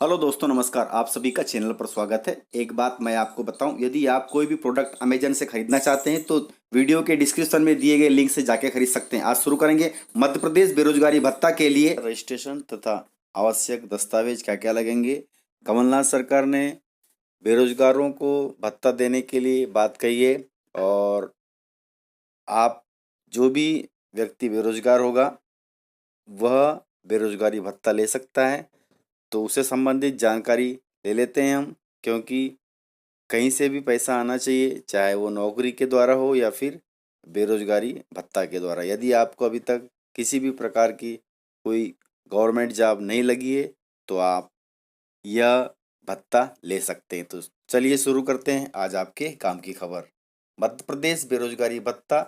Hello दोस्तों, नमस्कार। आप सभी का चैनल पर स्वागत है। एक बात मैं आपको बताऊं, यदि आप कोई भी प्रोडक्ट अमेजन से खरीदना चाहते हैं तो वीडियो के डिस्क्रिप्शन में दिए गए लिंक से जाके खरीद सकते हैं। आज शुरू करेंगे। मध्य प्रदेश बेरोजगारी भत्ता के लिए रजिस्ट्रेशन तथा आवश्यक दस्तावेज क्या क्या लगेंगे। कमलनाथ सरकार ने बेरोजगारों को भत्ता देने के लिए बात कही है और आप जो भी व्यक्ति बेरोजगार होगा वह बेरोजगारी भत्ता ले सकता है। तो उससे संबंधित जानकारी ले लेते हैं हम, क्योंकि कहीं से भी पैसा आना चाहिए, चाहे वो नौकरी के द्वारा हो या फिर बेरोजगारी भत्ता के द्वारा। यदि आपको अभी तक किसी भी प्रकार की कोई गवर्नमेंट जॉब नहीं लगी है तो आप यह भत्ता ले सकते हैं। तो चलिए शुरू करते हैं आज आपके काम की खबर। मध्य प्रदेश बेरोजगारी भत्ता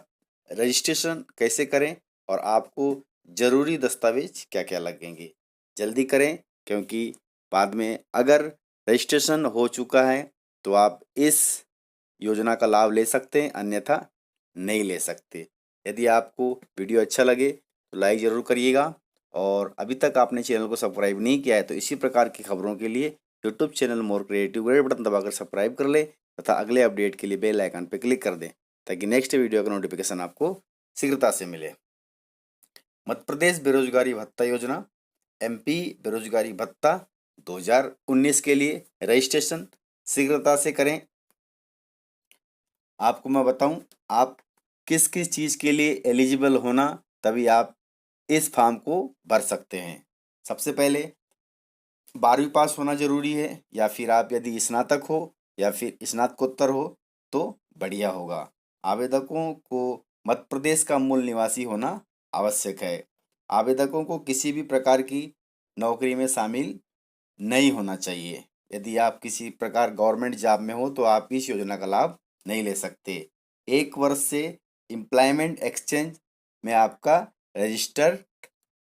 रजिस्ट्रेशन कैसे करें और आपको जरूरी दस्तावेज क्या क्या लगेंगे। जल्दी करें, क्योंकि बाद में अगर रजिस्ट्रेशन हो चुका है तो आप इस योजना का लाभ ले सकते हैं, अन्यथा नहीं ले सकते। यदि आपको वीडियो अच्छा लगे तो लाइक ज़रूर करिएगा और अभी तक आपने चैनल को सब्सक्राइब नहीं किया है तो इसी प्रकार की खबरों के लिए YouTube channel more creative red button दबाकर सब्सक्राइब कर ले तथा अगले अपडेट के लिए बेल आइकन पर क्लिक कर दें, ताकि नेक्स्ट वीडियो का नोटिफिकेशन आपको शीघ्रता से मिले। मध्य प्रदेश बेरोजगारी भत्ता योजना एमपी बेरोजगारी भत्ता 2019 के लिए रजिस्ट्रेशन शीघ्रता से करें। आपको मैं बताऊं, आप किस किस चीज़ के लिए एलिजिबल होना, तभी आप इस फॉर्म को भर सकते हैं। सबसे पहले 12वीं पास होना जरूरी है, या फिर आप यदि स्नातक हो या फिर स्नातकोत्तर हो तो बढ़िया होगा। आवेदकों को मध्य प्रदेश का मूल निवासी होना आवश्यक है। आवेदकों को किसी भी प्रकार की नौकरी में शामिल नहीं होना चाहिए। यदि आप किसी प्रकार गवर्नमेंट जॉब में हो तो आप इस योजना का लाभ नहीं ले सकते। 1 वर्ष से एम्प्लॉयमेंट एक्सचेंज में आपका रजिस्टर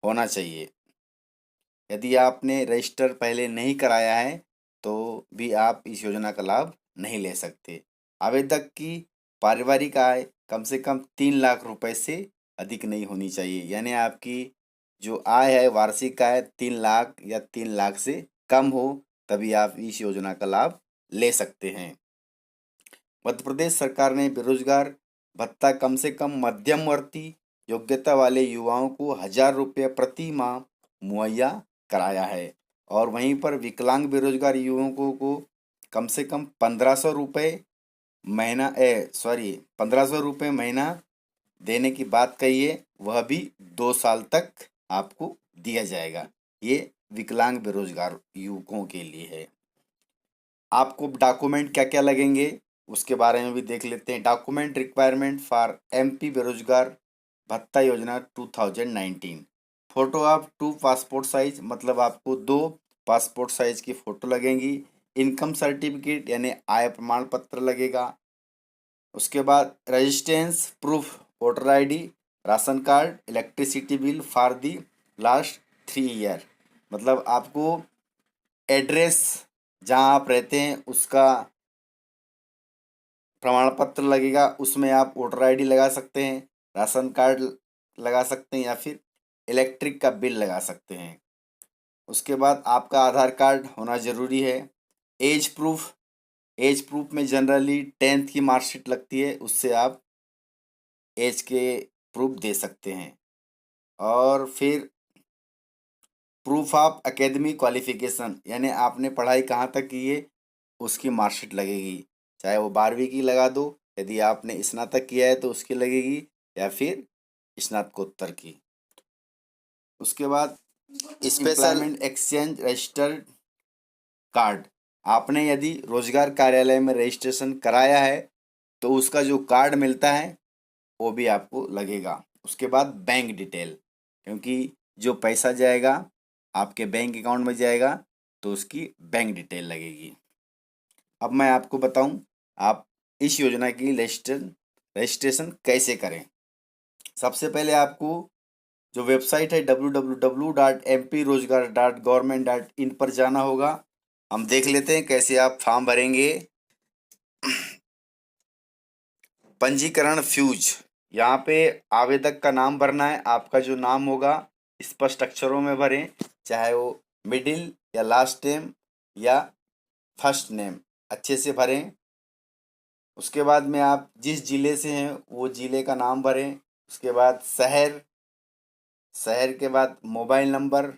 होना चाहिए। यदि आपने रजिस्टर पहले नहीं कराया है तो भी आप इस योजना का लाभ नहीं ले सकते। आवेदक की पारिवारिक आय कम से कम 3 लाख रुपए से अधिक नहीं होनी चाहिए, यानी आपकी जो आय है वार्षिक आय 3 लाख या 3 लाख से कम हो, तभी आप इस योजना का लाभ ले सकते हैं। मध्य प्रदेश सरकार ने बेरोजगार भत्ता कम से कम मध्यमवर्ती योग्यता वाले युवाओं को 1,000 रुपये प्रति माह मुहैया कराया है और वहीं पर विकलांग बेरोजगार युवकों को कम से कम 1,500 रुपये महीना देने की बात कही है। वह भी 2 साल तक आपको दिया जाएगा। ये विकलांग बेरोजगार युवकों के लिए है। आपको डॉक्यूमेंट क्या क्या लगेंगे उसके बारे में भी देख लेते हैं। डॉक्यूमेंट रिक्वायरमेंट फॉर एमपी बेरोजगार भत्ता योजना 2019। फोटो ऑफ 2 पासपोर्ट साइज, मतलब आपको 2 पासपोर्ट साइज की फ़ोटो लगेंगी। इनकम सर्टिफिकेट यानी आय प्रमाण पत्र लगेगा। उसके बाद resistance proof, voter ID, ration card, electricity bill for the last 3 year, मतलब आपको एड्रेस जहाँ आप रहते हैं उसका प्रमाण पत्र लगेगा। उसमें आप वोटर आईडी लगा सकते हैं, राशन कार्ड लगा सकते हैं या फिर इलेक्ट्रिक का बिल लगा सकते हैं। उसके बाद आपका आधार कार्ड होना ज़रूरी है। एज प्रूफ, एज प्रूफ में जनरली 10th की मार्कशीट लगती है, उससे आप एज के प्रूफ दे सकते हैं। और फिर प्रूफ ऑफ एकेडमिक क्वालिफिकेशन, यानी आपने पढ़ाई कहाँ तक की है उसकी मार्कशीट लगेगी, चाहे वो 12वीं की लगा दो, यदि आपने स्नातक किया है तो उसकी लगेगी, या फिर स्नातकोत्तर की। उसके बाद स्पेशल एक्सचेंज रजिस्टर्ड कार्ड, आपने यदि रोजगार कार्यालय में रजिस्ट्रेशन कराया है तो उसका जो कार्ड मिलता है वो भी आपको लगेगा। उसके बाद बैंक डिटेल, क्योंकि जो पैसा जाएगा आपके बैंक अकाउंट में जाएगा तो उसकी बैंक डिटेल लगेगी। अब मैं आपको बताऊं आप इस योजना की रजिस्ट्रेशन कैसे करें। सबसे पहले आपको जो वेबसाइट है www.mprozgar.government.in पर जाना होगा। हम देख लेते हैं कैसे आप फॉर्म भरेंगे। पंजीकरण फ्यूज, यहाँ पे आवेदक का नाम भरना है। आपका जो नाम होगा स्पष्ट अक्षरों में भरें, चाहे वो मिडिल या लास्ट नेम या फर्स्ट नेम अच्छे से भरें। उसके बाद में आप जिस ज़िले से हैं वो ज़िले का नाम भरें। उसके बाद शहर, शहर के बाद मोबाइल नंबर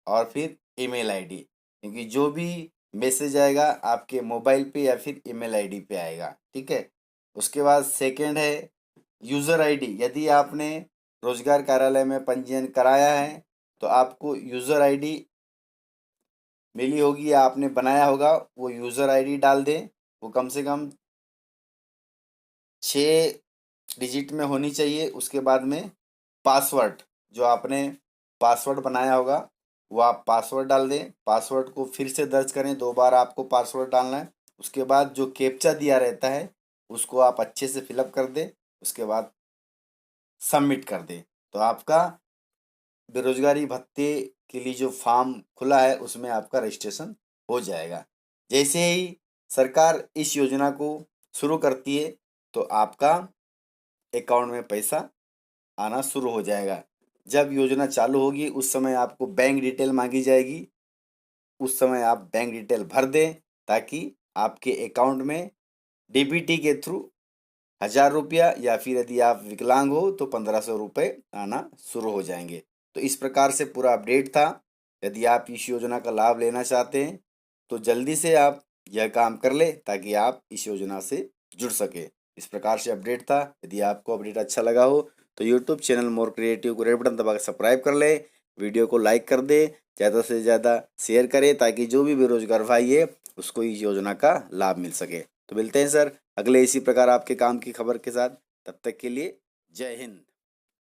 और फिर ईमेल आईडी, क्योंकि जो भी मैसेज आएगा आपके मोबाइल पे या फिर ईमेल आईडी पे आएगा, ठीक है। उसके बाद सेकंड है यूज़र आईडी। यदि आपने रोजगार कार्यालय में पंजीयन कराया है तो आपको यूज़र आईडी मिली होगी या आपने बनाया होगा, वो यूज़र आईडी डाल दें। वो कम से कम 6 डिजिट में होनी चाहिए। उसके बाद में पासवर्ड, जो आपने पासवर्ड बनाया होगा वो आप पासवर्ड डाल दें। पासवर्ड को फिर से दर्ज करें, 2 बार आपको पासवर्ड डालना है। उसके बाद जो कैप्चा दिया रहता है उसको आप अच्छे से फिलअप कर दें। उसके बाद सबमिट कर दें तो आपका बेरोजगारी भत्ते के लिए जो फॉर्म खुला है उसमें आपका रजिस्ट्रेशन हो जाएगा। जैसे ही सरकार इस योजना को शुरू करती है तो आपका अकाउंट में पैसा आना शुरू हो जाएगा। जब योजना चालू होगी उस समय आपको बैंक डिटेल मांगी जाएगी। उस समय आप बैंक डिटेल भर दें ताकि आपके अकाउंट में डीबीटी के थ्रू 1000 रुपया या फिर यदि आप विकलांग हो तो 1500 रुपये आना शुरू हो जाएंगे। तो इस प्रकार से पूरा अपडेट था। यदि आप इस योजना का लाभ लेना चाहते हैं तो जल्दी से आप यह काम कर ले ताकि आप इस योजना से जुड़ सके। इस प्रकार से अपडेट था। यदि आपको अपडेट अच्छा लगा हो तो यूट्यूब चैनल मोर क्रिएटिव को रेड बटन दबा कर सब्सक्राइब कर ले, वीडियो को लाइक कर दे, ज़्यादा से ज़्यादा शेयर करें ताकि जो भी बेरोजगार भाई है उसको इस योजना का लाभ मिल सके। तो मिलते हैं सर अगले इसी प्रकार आपके काम की खबर के साथ। तब तक के लिए जय हिंद।